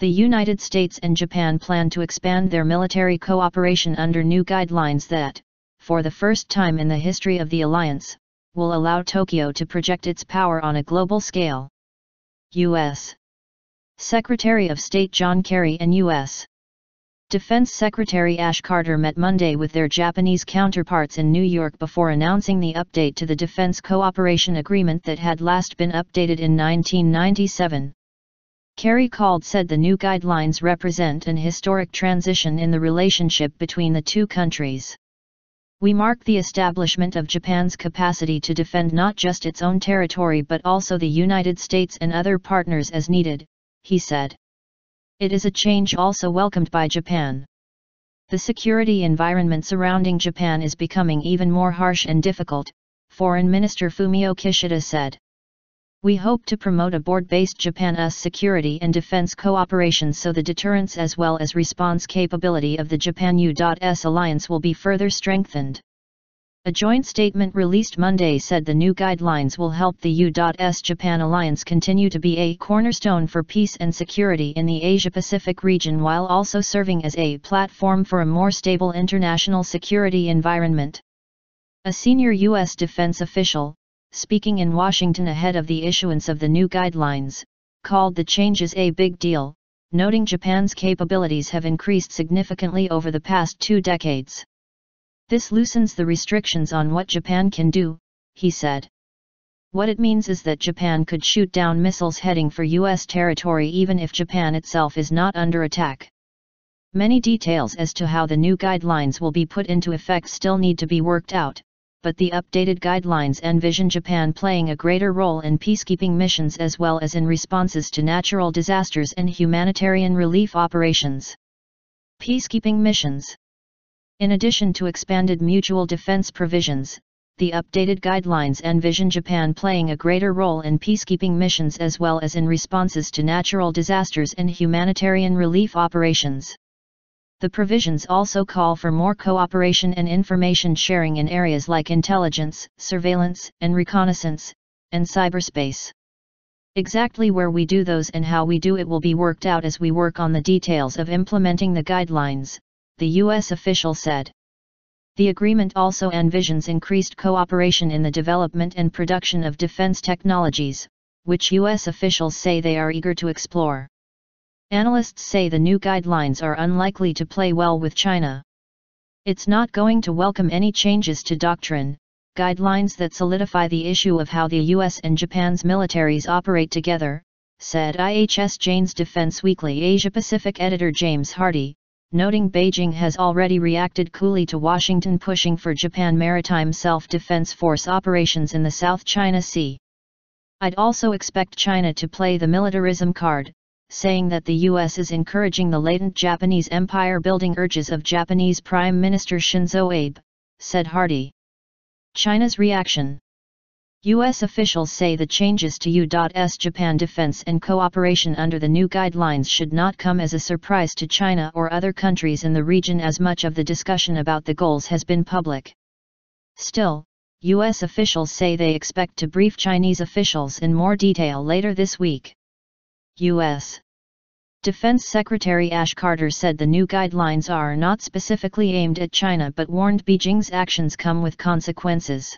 The United States and Japan plan to expand their military cooperation under new guidelines that, for the first time in the history of the alliance, will allow Tokyo to project its power on a global scale. U.S. Secretary of State John Kerry and U.S. Defense Secretary Ash Carter met Monday with their Japanese counterparts in New York before announcing the update to the Defense Cooperation Agreement that had last been updated in 1997. Kerry said the new guidelines represent an historic transition in the relationship between the two countries. We mark the establishment of Japan's capacity to defend not just its own territory but also the United States and other partners as needed, he said. It is a change also welcomed by Japan. The security environment surrounding Japan is becoming even more harsh and difficult, Foreign Minister Fumio Kishida said. We hope to promote a board-based Japan-U.S. security and defense cooperation so the deterrence as well as response capability of the Japan-U.S. alliance will be further strengthened. A joint statement released Monday said the new guidelines will help the U.S.-Japan alliance continue to be a cornerstone for peace and security in the Asia-Pacific region while also serving as a platform for a more stable international security environment. A senior U.S. defense official, speaking in Washington ahead of the issuance of the new guidelines, called the changes a big deal, noting Japan's capabilities have increased significantly over the past 2 decades. This loosens the restrictions on what Japan can do, he said. What it means is that Japan could shoot down missiles heading for U.S. territory even if Japan itself is not under attack. Many details as to how the new guidelines will be put into effect still need to be worked out, but the updated guidelines envision Japan playing a greater role in peacekeeping missions as well as in responses to natural disasters and humanitarian relief operations. Peacekeeping missions. In addition to expanded mutual defense provisions, the updated guidelines envision Japan playing a greater role in peacekeeping missions as well as in responses to natural disasters and humanitarian relief operations. The provisions also call for more cooperation and information sharing in areas like intelligence, surveillance, and reconnaissance, and cyberspace. Exactly where we do those and how we do it will be worked out as we work on the details of implementing the guidelines, the U.S. official said. The agreement also envisions increased cooperation in the development and production of defense technologies, which U.S. officials say they are eager to explore. Analysts say the new guidelines are unlikely to play well with China. It's not going to welcome any changes to doctrine, guidelines that solidify the issue of how the U.S. and Japan's militaries operate together, said IHS Jane's Defense Weekly Asia-Pacific editor James Hardy, noting Beijing has already reacted coolly to Washington pushing for Japan maritime self-defense force operations in the South China Sea. I'd also expect China to play the militarism card, saying that the U.S. is encouraging the latent Japanese empire-building urges of Japanese Prime Minister Shinzo Abe, said Hardy. China's reaction. U.S. officials say the changes to U.S. Japan defense and cooperation under the new guidelines should not come as a surprise to China or other countries in the region as much of the discussion about the goals has been public. Still, U.S. officials say they expect to brief Chinese officials in more detail later this week. U.S. Defense Secretary Ash Carter said the new guidelines are not specifically aimed at China but warned Beijing's actions come with consequences.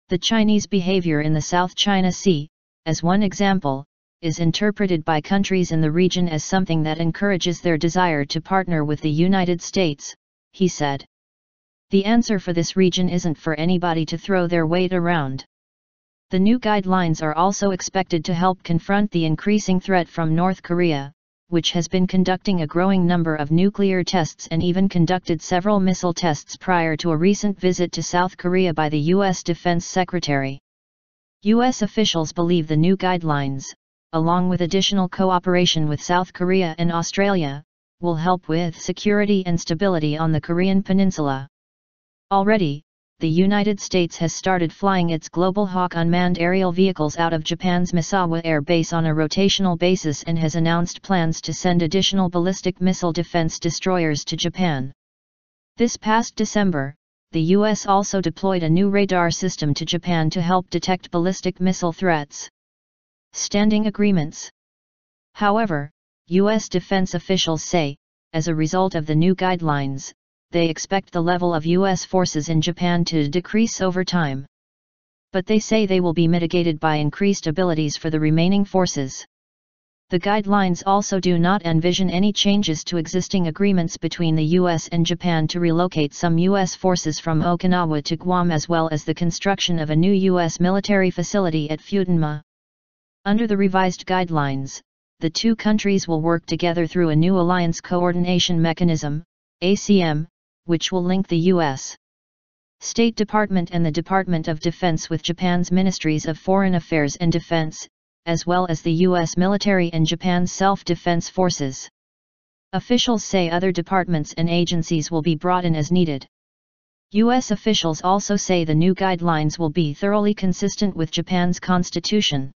The Chinese behavior in the South China Sea, as one example, is interpreted by countries in the region as something that encourages their desire to partner with the United States, he said. The answer for this region isn't for anybody to throw their weight around. The new guidelines are also expected to help confront the increasing threat from North Korea, which has been conducting a growing number of nuclear tests and even conducted several missile tests prior to a recent visit to South Korea by the U.S. Defense Secretary. U.S. officials believe the new guidelines, along with additional cooperation with South Korea and Australia, will help with security and stability on the Korean Peninsula. Already, the United States has started flying its Global Hawk unmanned aerial vehicles out of Japan's Misawa Air Base on a rotational basis and has announced plans to send additional ballistic missile defense destroyers to Japan. This past December, the U.S. also deployed a new radar system to Japan to help detect ballistic missile threats. Standing agreements. However, U.S. defense officials say, as a result of the new guidelines, they expect the level of U.S. forces in Japan to decrease over time. But they say they will be mitigated by increased abilities for the remaining forces. The guidelines also do not envision any changes to existing agreements between the U.S. and Japan to relocate some U.S. forces from Okinawa to Guam, as well as the construction of a new U.S. military facility at Futenma. Under the revised guidelines, the two countries will work together through a new Alliance Coordination Mechanism, ACM, which will link the U.S. State Department and the Department of Defense with Japan's Ministries of Foreign Affairs and Defense, as well as the U.S. military and Japan's self-defense forces. Officials say other departments and agencies will be brought in as needed. U.S. officials also say the new guidelines will be thoroughly consistent with Japan's constitution.